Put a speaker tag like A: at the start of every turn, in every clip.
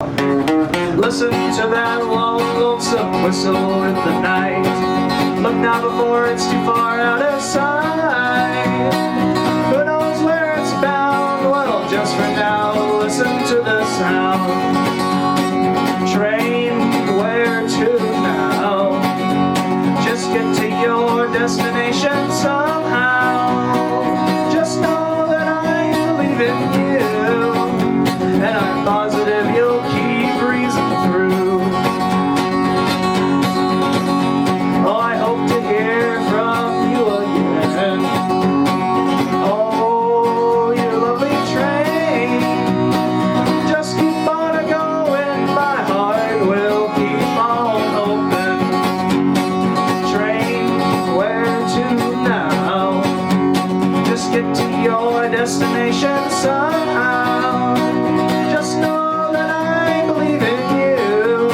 A: Listen to that long, lonesome whistle in the night. Look now before it's too far out of sight. Who knows where it's bound? Well, just for now, listen to the sound. Train, where to now? Just get to your destination somehow. Just know that I believe in you, and I'm positive you'll keep breezing through. Oh, I hope to hear from you again. Oh, you lovely train, just keep on a-going, my heart will keep on open. Train, where to now? Just get to your destination somehow. Just know that I believe in you,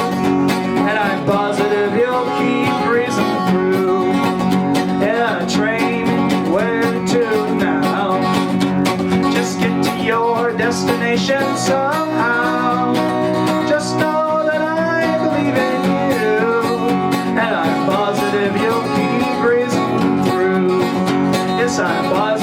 A: and I'm positive you'll keep breezing through. Yeah, train, where to now? Just get to your destination somehow. Just know that I believe in you, and I'm positive you'll keep breezing through. Yes, I'm positive.